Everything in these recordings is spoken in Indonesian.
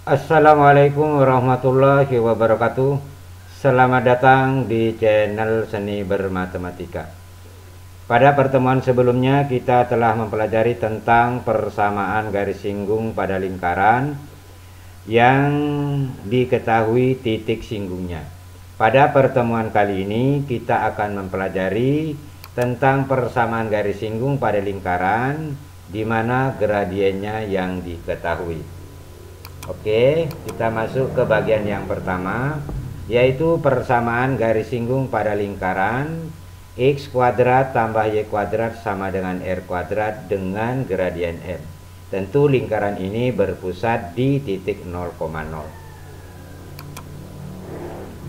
Assalamualaikum warahmatullahi wabarakatuh. Selamat datang di channel Seni Bermatematika. Pada pertemuan sebelumnya kita telah mempelajari tentang persamaan garis singgung pada lingkaran yang diketahui titik singgungnya. Pada pertemuan kali ini kita akan mempelajari tentang persamaan garis singgung pada lingkaran di mana gradiennya yang diketahui. Oke, kita masuk ke bagian yang pertama, yaitu persamaan garis singgung pada lingkaran x kuadrat tambah y kuadrat sama dengan r kuadrat dengan gradien m. Tentu lingkaran ini berpusat di titik 0,0.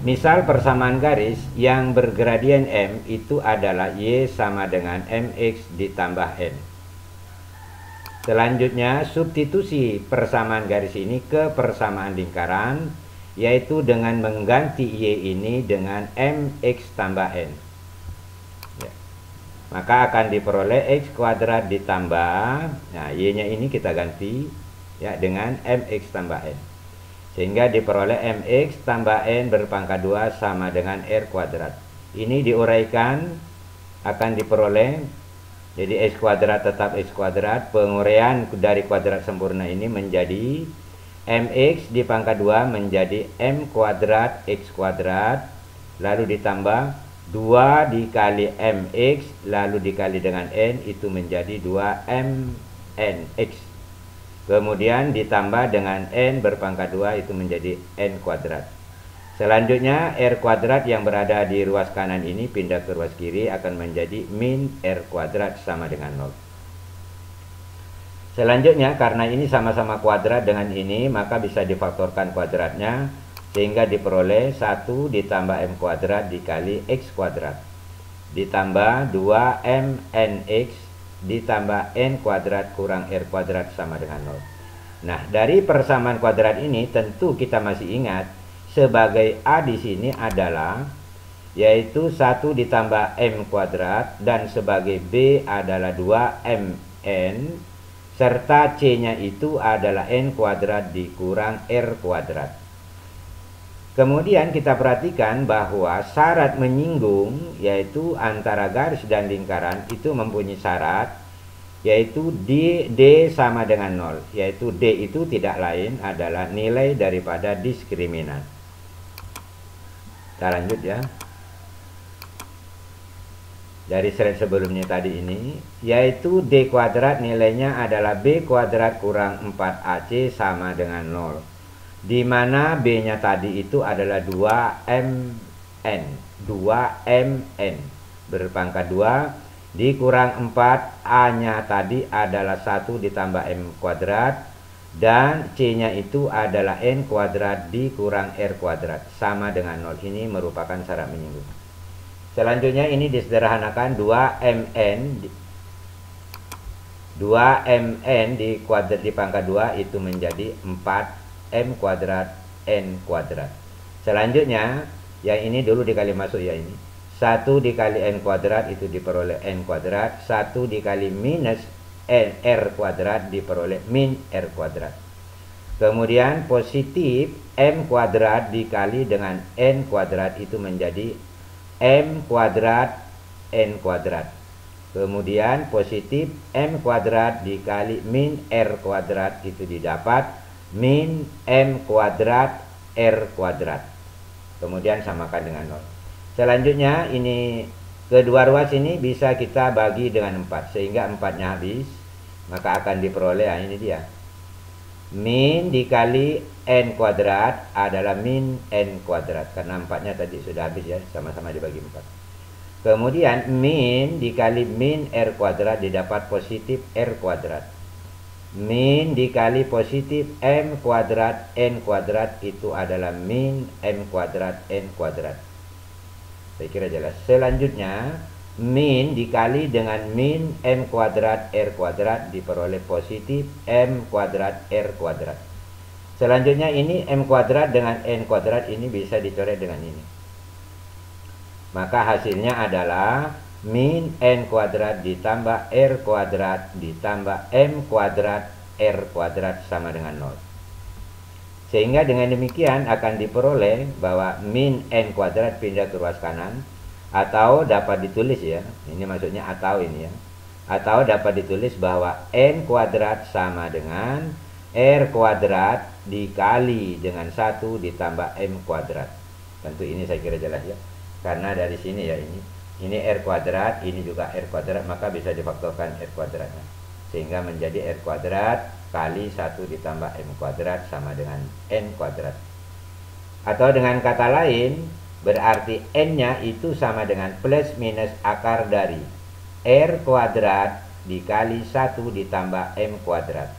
Misal persamaan garis yang bergradien m itu adalah y sama dengan mx ditambah n. Selanjutnya, substitusi persamaan garis ini ke persamaan lingkaran, yaitu dengan mengganti y ini dengan mx tambah n. Ya. Maka akan diperoleh x kuadrat ditambah, nah y-nya ini kita ganti ya dengan mx tambah n. Sehingga diperoleh mx tambah n berpangkat 2 sama dengan r kuadrat. Ini diuraikan akan diperoleh. Jadi x kuadrat tetap x kuadrat, penguraian dari kuadrat sempurna ini menjadi mx dipangkat 2 menjadi m kuadrat x kuadrat, lalu ditambah 2 dikali mx, lalu dikali dengan n, itu menjadi 2mnx. Kemudian ditambah dengan n berpangkat 2, itu menjadi n kuadrat. Selanjutnya r kuadrat yang berada di ruas kanan ini pindah ke ruas kiri akan menjadi min r kuadrat sama dengan 0. Selanjutnya karena ini sama-sama kuadrat dengan ini, maka bisa difaktorkan kuadratnya sehingga diperoleh 1 ditambah m kuadrat dikali x kuadrat ditambah 2mnx ditambah n kuadrat kurang r kuadrat sama dengan 0. Nah, dari persamaan kuadrat ini tentu kita masih ingat sebagai A di sini adalah yaitu 1 ditambah m kuadrat dan sebagai B adalah 2mn serta C-nya itu adalah n kuadrat dikurang r kuadrat. Kemudian kita perhatikan bahwa syarat menyinggung yaitu antara garis dan lingkaran itu mempunyai syarat yaitu D sama dengan 0, yaitu D itu tidak lain adalah nilai daripada diskriminan. Kita lanjut ya. Dari slide sebelumnya tadi ini, yaitu D kuadrat nilainya adalah B kuadrat kurang 4AC sama dengan 0. Di mana B-nya tadi itu adalah 2mn. 2mn berpangkat 2 dikurang 4, A-nya tadi adalah 1 ditambah m kuadrat dan C-nya itu adalah n kuadrat dikurang r kuadrat sama dengan 0. Ini merupakan syarat menyinggung. Selanjutnya ini disederhanakan 2mn di kuadrat di pangkat 2 itu menjadi 4m kuadrat n kuadrat. Selanjutnya yang ini dulu dikali masuk ya, ini 1 dikali n kuadrat itu diperoleh n kuadrat, 1 dikali minus r kuadrat diperoleh min r kuadrat. Kemudian positif m kuadrat dikali dengan n kuadrat itu menjadi m kuadrat n kuadrat. Kemudian positif m kuadrat dikali min r kuadrat itu didapat min m kuadrat r kuadrat. Kemudian samakan dengan 0. Selanjutnya ini kedua ruas ini bisa kita bagi dengan 4 sehingga 4-nya habis, maka akan diperoleh, nah ini dia, min dikali n kuadrat adalah min n kuadrat karena 4-nya tadi sudah habis ya, sama-sama dibagi 4. Kemudian min dikali min r kuadrat didapat positif r kuadrat, min dikali positif m kuadrat n kuadrat itu adalah min m kuadrat n kuadrat. Saya kira jelas. Selanjutnya min dikali dengan min m kuadrat r kuadrat diperoleh positif m kuadrat r kuadrat. Selanjutnya ini m kuadrat dengan n kuadrat ini bisa dicoret dengan ini. Maka hasilnya adalah min n kuadrat ditambah r kuadrat ditambah m kuadrat r kuadrat sama dengan 0. Sehingga dengan demikian akan diperoleh bahwa min n kuadrat pindah ke ruas kanan, atau dapat ditulis ya, ini maksudnya atau ini ya, atau dapat ditulis bahwa n kuadrat sama dengan r kuadrat dikali dengan 1 ditambah m kuadrat. Tentu ini saya kira jelas ya, karena dari sini ya, ini r kuadrat, ini juga r kuadrat, maka bisa difaktorkan r kuadratnya, sehingga menjadi r kuadrat kali 1 ditambah m kuadrat sama dengan n kuadrat. Atau dengan kata lain, berarti n-nya itu sama dengan plus minus akar dari r kuadrat dikali 1 ditambah m kuadrat.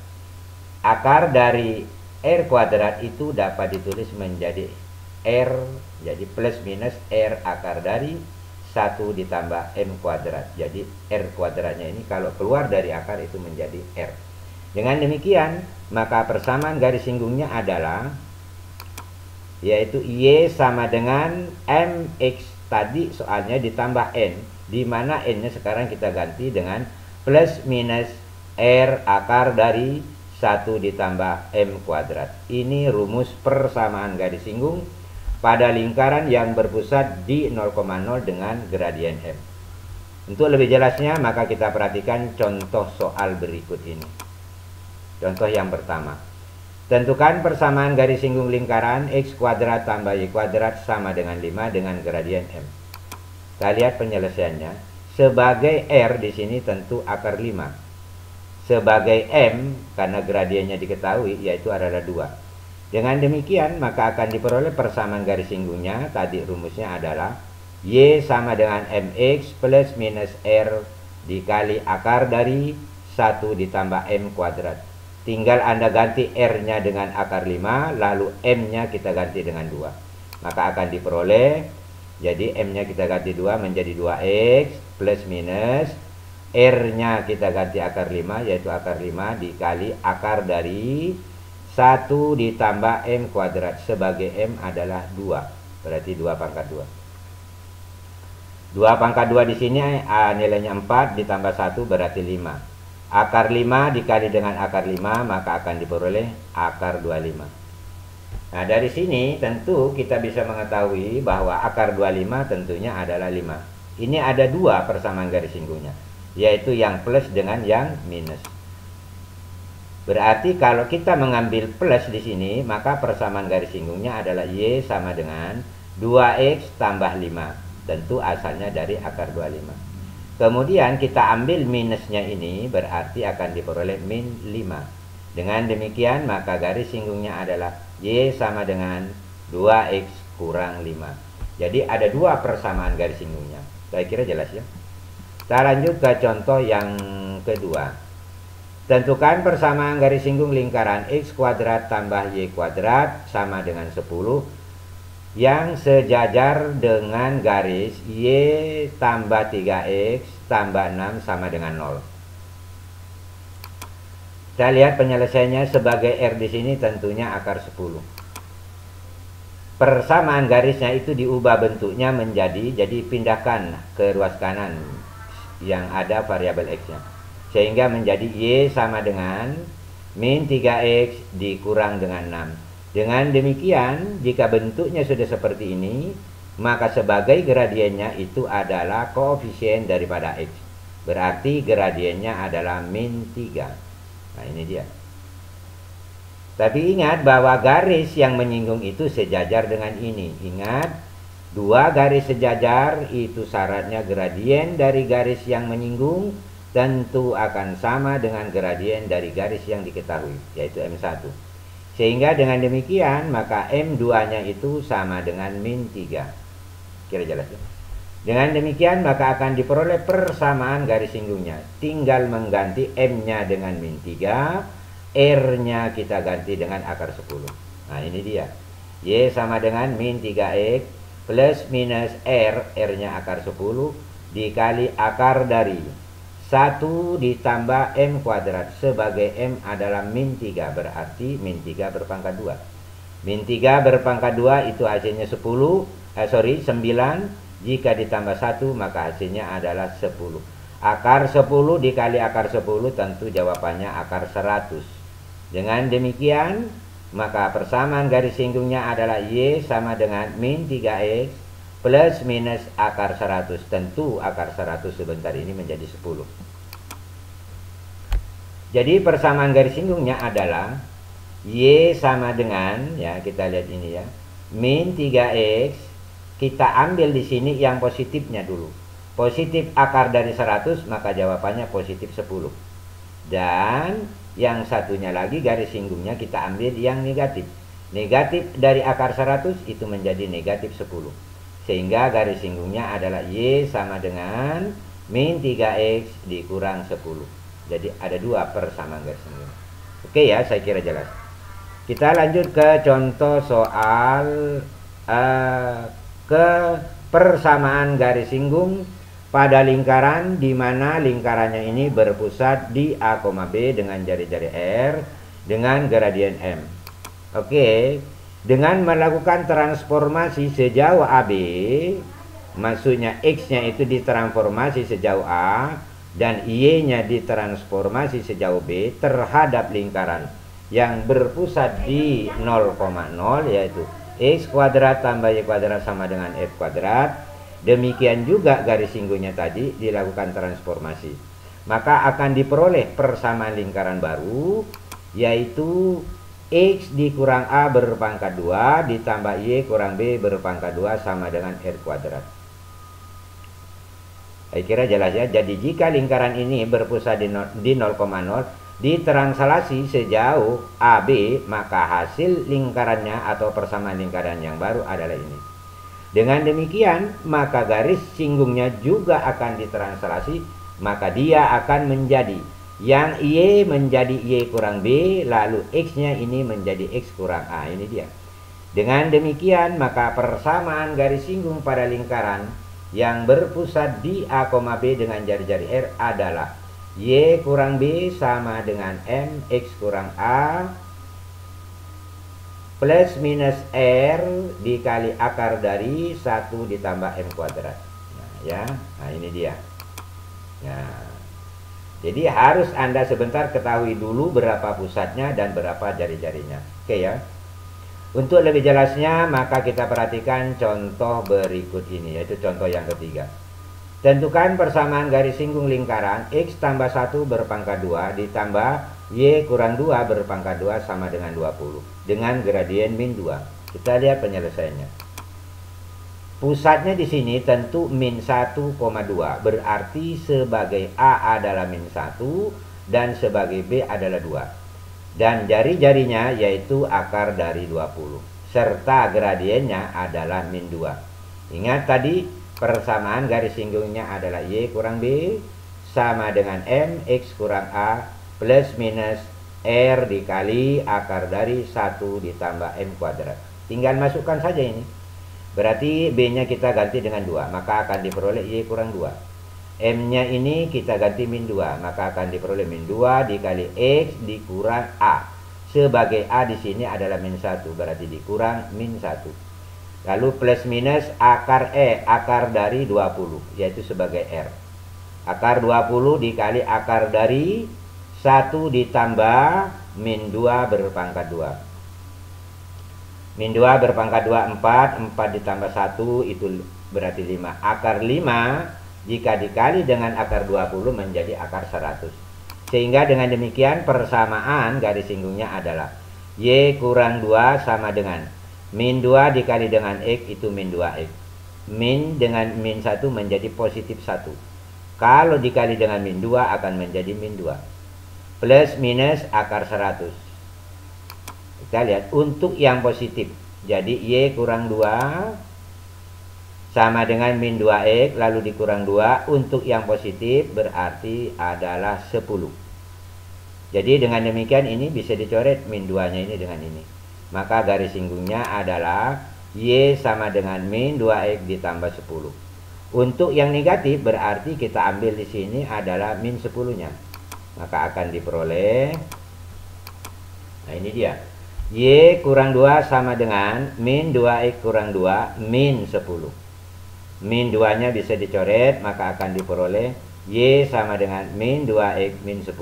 Akar dari r kuadrat itu dapat ditulis menjadi r, jadi plus minus r akar dari 1 ditambah m kuadrat. Jadi r kuadratnya ini kalau keluar dari akar itu menjadi r. Dengan demikian, maka persamaan garis singgungnya adalah, yaitu y sama dengan mx tadi soalnya ditambah n, di mana n-nya sekarang kita ganti dengan plus minus r akar dari 1 ditambah m kuadrat. Ini rumus persamaan garis singgung pada lingkaran yang berpusat di 0,0 dengan gradien m. Untuk lebih jelasnya, maka kita perhatikan contoh soal berikut ini. Contoh yang pertama, tentukan persamaan garis singgung lingkaran x kuadrat tambah y kuadrat sama dengan 5 dengan gradien m. Kita lihat penyelesaiannya. Sebagai r di sini tentu akar 5. Sebagai m, karena gradiennya diketahui, yaitu adalah 2. Dengan demikian, maka akan diperoleh persamaan garis singgungnya. Tadi rumusnya adalah y sama dengan mx plus minus r dikali akar dari 1 ditambah m kuadrat. Tinggal Anda ganti R-nya dengan akar 5, lalu M-nya kita ganti dengan 2. Maka akan diperoleh, jadi M-nya kita ganti 2 menjadi 2X plus minus R-nya kita ganti akar 5, yaitu akar 5 dikali akar dari 1 ditambah M kuadrat. Sebagai M adalah 2, berarti 2 pangkat 2. 2 pangkat 2 di sini nilainya 4 ditambah 1 berarti 5. Akar 5 dikali dengan akar 5, maka akan diperoleh akar 25. Nah, dari sini tentu kita bisa mengetahui bahwa akar 25 tentunya adalah 5. Ini ada 2 persamaan garis singgungnya, yaitu yang plus dengan yang minus. Berarti kalau kita mengambil plus di sini, maka persamaan garis singgungnya adalah y sama dengan 2x tambah 5. Tentu asalnya dari akar 25. Kemudian kita ambil minusnya ini, berarti akan diperoleh min 5. Dengan demikian maka garis singgungnya adalah y sama dengan 2x kurang 5. Jadi ada 2 persamaan garis singgungnya. Saya kira jelas ya. Kita lanjut ke contoh yang kedua. Tentukan persamaan garis singgung lingkaran x kuadrat tambah y kuadrat sama dengan 10 yang sejajar dengan garis y tambah 3x tambah 6 sama dengan 0. Kita lihat penyelesaiannya. Sebagai R di sini tentunya akar 10. Persamaan garisnya itu diubah bentuknya menjadi, jadi pindahkan ke ruas kanan yang ada variabel x-nya, sehingga menjadi y sama dengan min 3x dikurang dengan 6. Dengan demikian, jika bentuknya sudah seperti ini, maka sebagai gradiennya itu adalah koefisien daripada x. Berarti gradiennya adalah min 3. Nah, ini dia. Tapi ingat bahwa garis yang menyinggung itu sejajar dengan ini. Ingat, 2 garis sejajar itu syaratnya gradien dari garis yang menyinggung tentu akan sama dengan gradien dari garis yang diketahui, yaitu M1. Sehingga dengan demikian maka M2-nya itu sama dengan min 3. Kira jelas ya? Dengan demikian maka akan diperoleh persamaan garis singgungnya. Tinggal mengganti M-nya dengan min 3, R-nya kita ganti dengan akar 10. Nah, ini dia. Y sama dengan min 3x plus minus R, R-nya akar 10 dikali akar dari 1 ditambah M kuadrat. Sebagai M adalah min 3, berarti min 3 berpangkat 2. Min 3 berpangkat 2 itu hasilnya 9. Jika ditambah 1 maka hasilnya adalah 10. Akar 10 dikali akar 10 tentu jawabannya akar 100. Dengan demikian maka persamaan garis singgungnya adalah Y sama dengan min 3X plus minus akar 100. Tentu akar 100 sebentar ini menjadi 10. Jadi persamaan garis singgungnya adalah Y sama dengan, ya kita lihat ini ya, min 3X, kita ambil di sini yang positifnya dulu. Positif akar dari 100, maka jawabannya positif 10. Dan yang satunya lagi garis singgungnya kita ambil yang negatif. Negatif dari akar 100 itu menjadi negatif 10. Sehingga garis singgungnya adalah Y sama dengan min 3X dikurang 10. Jadi ada 2 persamaan garis singgung. Oke ya, saya kira jelas. Kita lanjut ke contoh soal ke persamaan garis singgung pada lingkaran di mana lingkarannya ini berpusat di A, B dengan jari-jari R dengan gradien M. Oke, dengan melakukan transformasi sejauh AB, maksudnya X-nya itu ditransformasi sejauh A dan Y-nya ditransformasi sejauh B terhadap lingkaran yang berpusat di 0,0, yaitu X kuadrat tambah Y kuadrat sama dengan F kuadrat. Demikian juga garis singgungnya tadi dilakukan transformasi. Maka akan diperoleh persamaan lingkaran baru, yaitu X dikurang A berpangkat 2 ditambah Y kurang B berpangkat 2 sama dengan R kuadrat. Saya kira jelas ya. Jadi jika lingkaran ini berpusat di 0,0 ditranslasi sejauh AB, maka hasil lingkarannya atau persamaan lingkaran yang baru adalah ini. Dengan demikian, maka garis singgungnya juga akan ditranslasi, maka dia akan menjadi yang Y menjadi Y kurang B, lalu X-nya ini menjadi X kurang A. Ini dia. Dengan demikian, maka persamaan garis singgung pada lingkaran yang berpusat di A, B dengan jari-jari R adalah Y kurang B sama dengan M X kurang A plus minus R dikali akar dari 1 ditambah M kuadrat. Nah, ya. Nah, ini dia. Nah, jadi harus Anda sebentar ketahui dulu berapa pusatnya dan berapa jari-jarinya. Oke ya. Untuk lebih jelasnya, maka kita perhatikan contoh berikut ini, yaitu contoh yang ketiga. Tentukan persamaan garis singgung lingkaran X tambah 1 berpangkat 2 ditambah Y kurang 2 berpangkat 2 sama dengan 20 dengan gradien min 2. Kita lihat penyelesaiannya. Pusatnya di sini tentu min 1,2, berarti sebagai A adalah min 1 dan sebagai B adalah 2. Dan jari-jarinya yaitu akar dari 20 serta gradiennya adalah min 2. Ingat tadi persamaan garis singgungnya adalah Y kurang B sama dengan M X kurang A plus minus R dikali akar dari 1 ditambah M kuadrat. Tinggal masukkan saja ini. Berarti B-nya kita ganti dengan 2, maka akan diperoleh Y kurang 2. M-nya ini kita ganti min 2, maka akan diperoleh min 2 dikali X dikurang A. Sebagai A di sini adalah min 1, berarti dikurang min 1. Lalu plus minus akar akar dari 20, yaitu sebagai R. Akar 20 dikali akar dari 1 ditambah min 2 berpangkat 2. Min 2 berpangkat 2, 4. 4 ditambah 1 itu berarti 5. Akar 5 jika dikali dengan akar 20 menjadi akar 100. Sehingga dengan demikian persamaan garis singgungnya adalah Y kurang 2 sama dengan min 2 dikali dengan X itu min 2X. Min dengan min 1 menjadi positif 1. Kalau dikali dengan min 2 akan menjadi min 2. Plus minus akar 100. Kita lihat untuk yang positif. Jadi Y kurang 2 sama dengan min 2X lalu dikurang 2. Untuk yang positif berarti adalah 10. Jadi dengan demikian ini bisa dicoret min 2-nya ini dengan ini. Maka garis singgungnya adalah Y sama dengan min 2X ditambah 10. Untuk yang negatif berarti kita ambil di sini adalah min 10-nya. Maka akan diperoleh, nah ini dia, Y kurang 2 sama dengan min 2X kurang 2 min 10. Min 2-nya bisa dicoret, maka akan diperoleh Y sama dengan min 2X min 10.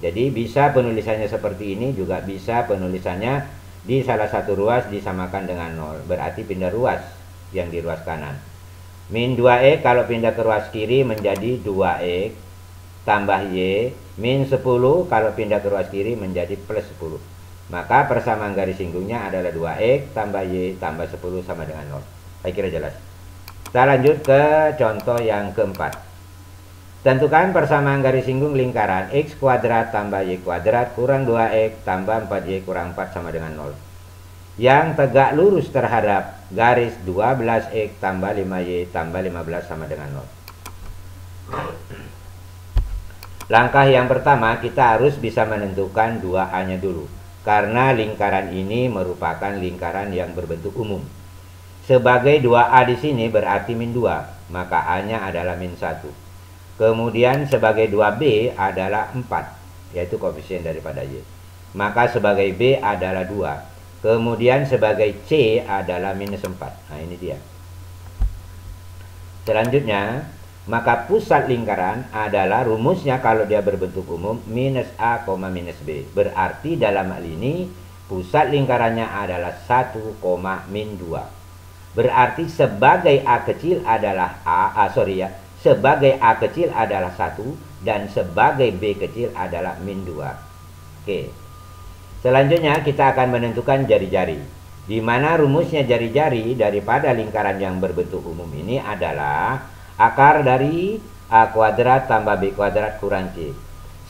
Jadi bisa penulisannya seperti ini, juga bisa penulisannya di salah satu ruas disamakan dengan 0. Berarti pindah ruas yang di ruas kanan. Min 2X kalau pindah ke ruas kiri menjadi 2X tambah Y. Min 10 kalau pindah ke ruas kiri menjadi plus 10. Maka persamaan garis singgungnya adalah 2X tambah Y tambah 10 sama dengan 0. Saya kira jelas. Kita lanjut ke contoh yang keempat. Tentukan persamaan garis singgung lingkaran X kuadrat tambah Y kuadrat kurang 2X tambah 4Y kurang 4 sama dengan 0. Yang tegak lurus terhadap garis 12X tambah 5Y tambah 15 sama dengan 0. Langkah yang pertama, kita harus bisa menentukan 2A-nya dulu. Karena lingkaran ini merupakan lingkaran yang berbentuk umum. Sebagai 2A di sini berarti min 2, maka A-nya adalah min 1. Kemudian sebagai 2B adalah 4, yaitu koefisien daripada Y. Maka sebagai B adalah 2. Kemudian sebagai C adalah minus 4. Nah ini dia. Selanjutnya, maka pusat lingkaran adalah rumusnya kalau dia berbentuk umum minus A, minus B. Berarti dalam hal ini pusat lingkarannya adalah 1, min 2. Berarti sebagai A kecil adalah sebagai A kecil adalah 1 dan sebagai B kecil adalah min 2. Oke. Selanjutnya kita akan menentukan jari-jari. Di mana rumusnya jari-jari daripada lingkaran yang berbentuk umum ini adalah akar dari A kuadrat tambah B kuadrat kurang C.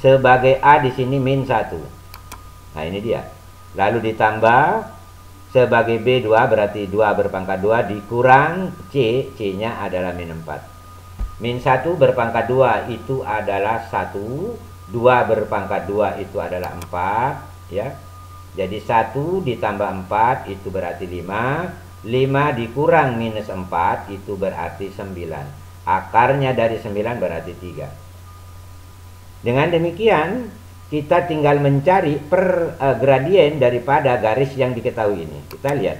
Sebagai A di sini min 1. Nah ini dia. Lalu ditambah sebagai B 2 berarti 2 berpangkat 2 dikurang C. C-nya adalah min 4. Min 1 berpangkat 2 itu adalah 1. 2 berpangkat 2 itu adalah 4. Ya. Jadi 1 ditambah 4 itu berarti 5. 5 dikurang minus 4 itu berarti 9. Akarnya dari 9 berarti 3. Dengan demikian kita tinggal mencari gradien daripada garis yang diketahui ini. Kita lihat.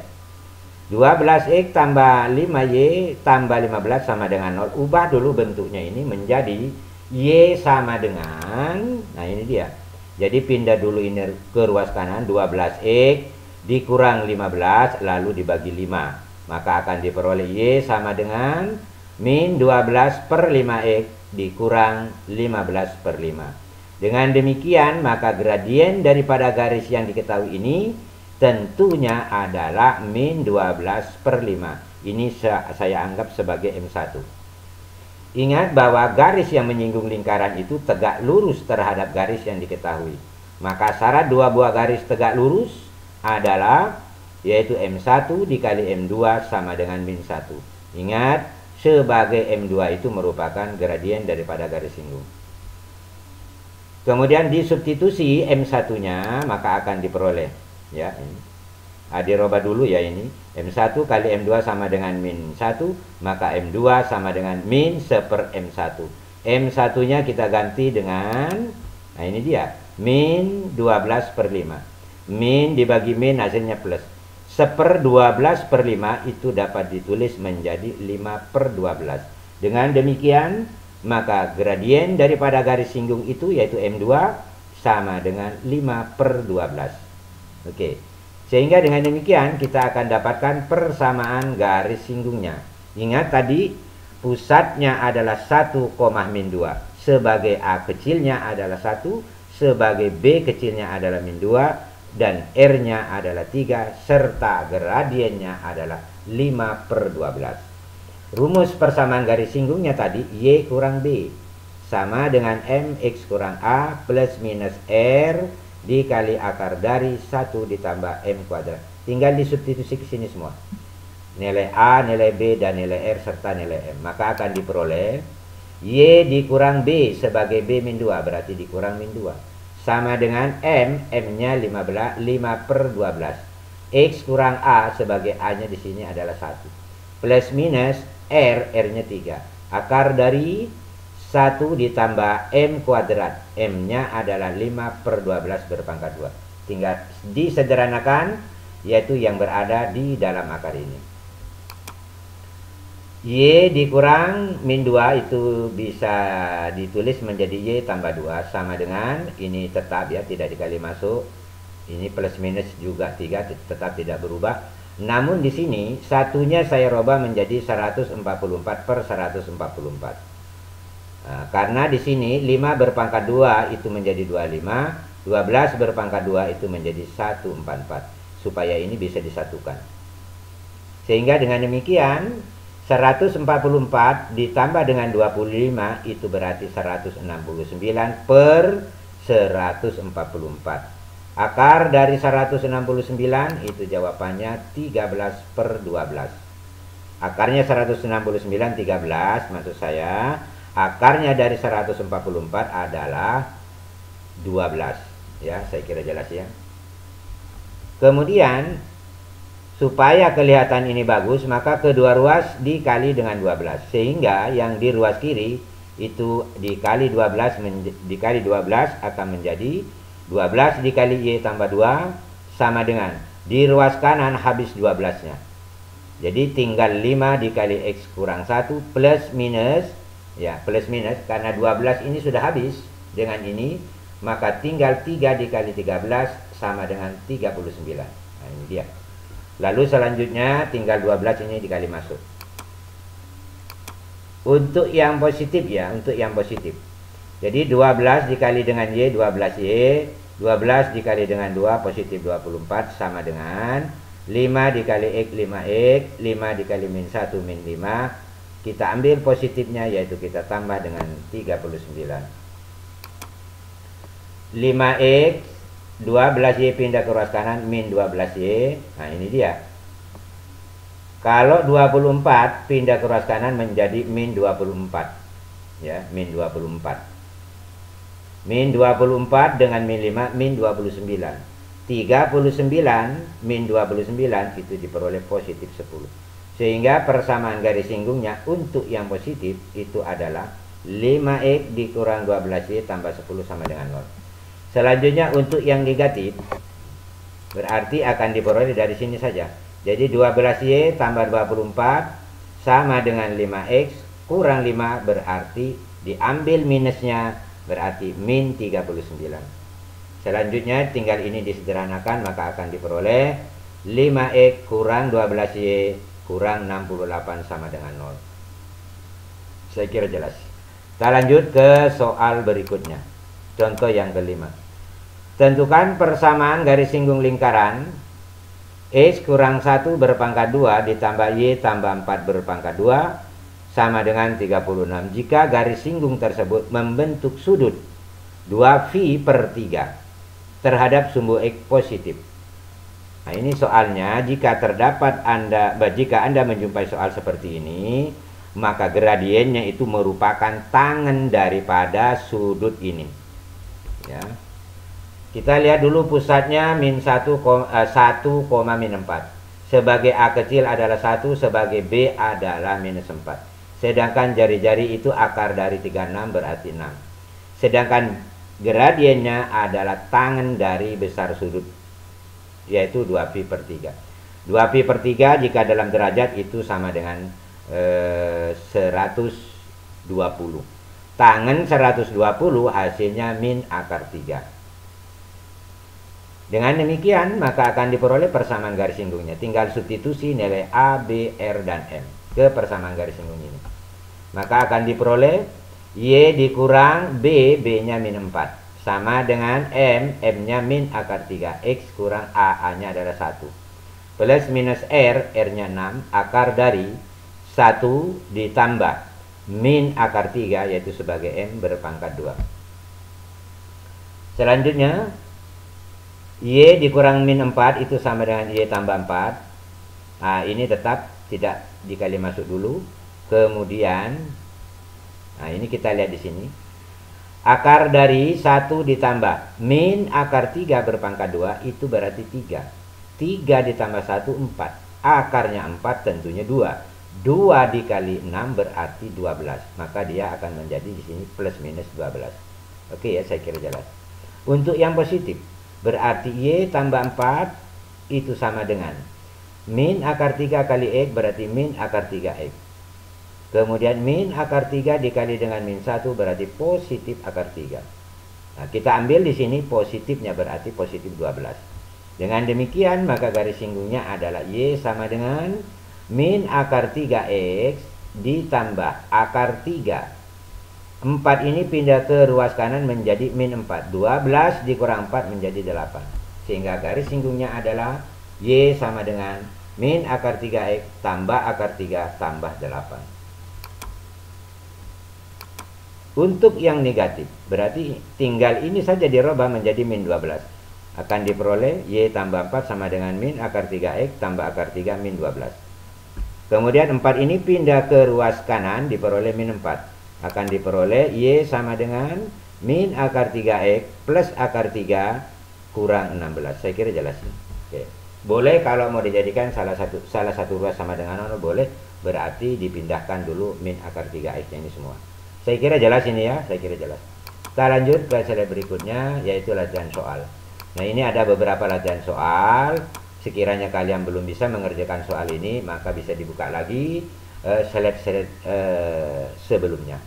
12X tambah 5Y tambah 15 sama dengan 0. Ubah dulu bentuknya ini menjadi Y sama dengan, nah ini dia. Jadi pindah dulu ini ke ruas kanan, 12X dikurang 15 lalu dibagi 5. Maka akan diperoleh Y sama dengan min 12 per 5X dikurang 15 per 5. Dengan demikian maka gradien daripada garis yang diketahui ini tentunya adalah min 12 per 5. Ini saya anggap sebagai M1. Ingat bahwa garis yang menyinggung lingkaran itu tegak lurus terhadap garis yang diketahui. Maka syarat dua buah garis tegak lurus adalah yaitu M1 dikali M2 sama dengan min 1. Ingat, sebagai M2 itu merupakan gradien daripada garis singgung. Kemudian disubstitusi M1-nya maka akan diperoleh ya ini. Dirubah dulu ya ini. M1 kali M2 sama dengan min 1, maka M2 sama dengan min 1 per M1. M1-nya kita ganti dengan, nah ini dia, min 12 per 5. Min dibagi min hasilnya plus. 1 per 12 per 5 itu dapat ditulis menjadi 5 per 12. Dengan demikian maka gradien daripada garis singgung itu yaitu M2 sama dengan 5 per 12. Oke. Sehingga dengan demikian kita akan dapatkan persamaan garis singgungnya. Ingat tadi pusatnya adalah 1, min 2. Sebagai A kecilnya adalah 1, sebagai B kecilnya adalah min 2 dan R-nya adalah 3 serta gradiennya adalah 5 per 12. Rumus persamaan garis singgungnya tadi Y kurang B sama dengan MX kurang A plus minus R dikali akar dari 1 ditambah M kuadrat. Tinggal disubstitusi ke sini semua. Nilai A, nilai B, dan nilai R serta nilai M. Maka akan diperoleh Y dikurang B sebagai B min 2 berarti dikurang min 2. Sama dengan M, M-nya 5 per 12. X kurang A sebagai A-nya di sini adalah 1. Plus minus R, R-nya 3. Akar dari 1 ditambah M kuadrat. M-nya adalah 5 per 12 berpangkat 2. Tinggal disederhanakan, yaitu yang berada di dalam akar ini. Y dikurang min 2 itu bisa ditulis menjadi Y tambah 2. Sama dengan, ini tetap ya, tidak dikali masuk. Ini plus minus juga 3 tetap tidak berubah. Namun di sini satunya saya rubah menjadi 144 per 144. Nah, karena di sini 5 berpangkat 2 itu menjadi 25, 12 berpangkat 2 itu menjadi 144. Supaya ini bisa disatukan. Sehingga dengan demikian 144 ditambah dengan 25 itu berarti 169 per 144. Akar dari 169 itu jawabannya 13 per 12. Akarnya 169 13, maksud saya akarnya dari 144 adalah 12. Ya, saya kira jelas ya. Kemudian supaya kelihatan ini bagus, maka kedua ruas dikali dengan 12. Sehingga yang di ruas kiri itu dikali 12 dikali 12 akan menjadi 12 dikali Y tambah 2 sama dengan di ruas kanan habis 12-nya. Jadi tinggal 5 dikali X kurang 1 plus minus. Ya, plus minus karena 12 ini sudah habis dengan ini. Maka tinggal 3 dikali 13 sama dengan 39. Nah, ini dia. Lalu selanjutnya tinggal 12 ini dikali masuk. Untuk yang positif ya, untuk yang positif. Jadi 12 dikali dengan Y 12Y, 12 dikali dengan 2 positif 24 sama dengan 5 dikali X 5X, 5 dikali min 1 min 5. Kita ambil positifnya yaitu kita tambah dengan 39. 5X 12Y pindah ke ruas kanan min 12Y. Nah ini dia. Kalau 24 pindah ke ruas kanan menjadi min 24. Ya, min 24. Min 24 dengan min 5 min 29. 39 min 29 itu diperoleh positif 10. Sehingga persamaan garis singgungnya untuk yang positif itu adalah 5X dikurang 12Y tambah 10 sama dengan 0. Selanjutnya untuk yang negatif berarti akan diperoleh dari sini saja. Jadi 12Y tambah 24 sama dengan 5X kurang 5 berarti diambil minusnya berarti min 39. Selanjutnya tinggal ini disederhanakan maka akan diperoleh 5X kurang 12Y kurang 68 sama dengan 0. Saya kira jelas. Kita lanjut ke soal berikutnya. Contoh yang kelima. Tentukan persamaan garis singgung lingkaran X kurang 1 berpangkat 2 ditambah Y tambah 4 berpangkat 2 sama dengan 36 jika garis singgung tersebut membentuk sudut 2π per 3 terhadap sumbu X positif. Nah ini soalnya jika Anda menjumpai soal seperti ini, maka gradiennya itu merupakan tangen daripada sudut ini. Ya. Kita lihat dulu pusatnya min 1, min 4. Sebagai A kecil adalah 1, sebagai B adalah minus 4. Sedangkan jari-jari itu akar dari 36 berarti 6. Sedangkan gradiennya adalah tangen dari besar sudut, yaitu 2π per 3. 2π per 3 jika dalam derajat itu sama dengan 120. Tangen 120 hasilnya min akar 3. Dengan demikian maka akan diperoleh persamaan garis singgungnya. Tinggal substitusi nilai A, B, R, dan M ke persamaan garis singgung ini. Maka akan diperoleh Y dikurang B, B-nya min 4. Sama dengan M, M-nya min akar 3. X kurang A, A-nya adalah 1. Plus minus R, R-nya 6. Akar dari 1 ditambah min akar 3 yaitu sebagai M berpangkat 2. Selanjutnya Y dikurang min 4 itu sama dengan Y tambah 4. Nah ini tetap tidak dikali masuk dulu. Kemudian nah ini kita lihat di sini. Akar dari 1 ditambah min akar 3 berpangkat 2 itu berarti 3. 3 ditambah 1 4. Akarnya 4 tentunya 2. 2 dikali 6 berarti 12. Maka dia akan menjadi di sini plus minus 12. Oke ya, saya kira jelas. Untuk yang positif berarti Y tambah 4 itu sama dengan min akar 3 kali X berarti min akar 3X. Kemudian min akar 3 dikali dengan min 1 berarti positif akar 3. Nah, kita ambil di sini positifnya berarti positif 12. Dengan demikian maka garis singgungnya adalah Y sama dengan min akar 3X ditambah akar 3. 4 ini pindah ke ruas kanan menjadi min 4. 12 dikurang 4 menjadi 8. Sehingga garis singgungnya adalah Y sama dengan min akar 3X tambah akar 3 tambah 8. Untuk yang negatif, berarti tinggal ini saja dirubah menjadi min 12. Akan diperoleh Y tambah 4 sama dengan min akar 3X tambah akar 3 min 12. Kemudian 4 ini pindah ke ruas kanan diperoleh min 4. Akan diperoleh Y sama dengan min akar 3X plus akar 3 kurang 16. Saya kira jelas. Oke. Boleh kalau mau dijadikan salah satu ruas sama dengan 0 boleh. Berarti dipindahkan dulu min akar 3X ini semua. Saya kira jelas ini ya. Saya kira jelas. Kita lanjut ke slide berikutnya yaitu latihan soal. Nah ini ada beberapa latihan soal. Sekiranya kalian belum bisa mengerjakan soal ini, maka bisa dibuka lagi slide-slide sebelumnya.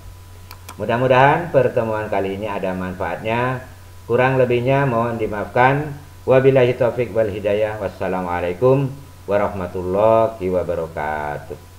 Mudah-mudahan pertemuan kali ini ada manfaatnya. Kurang lebihnya mohon dimaafkan. Wabillahi taufik wal hidayah. Wassalamualaikum warahmatullahi wabarakatuh.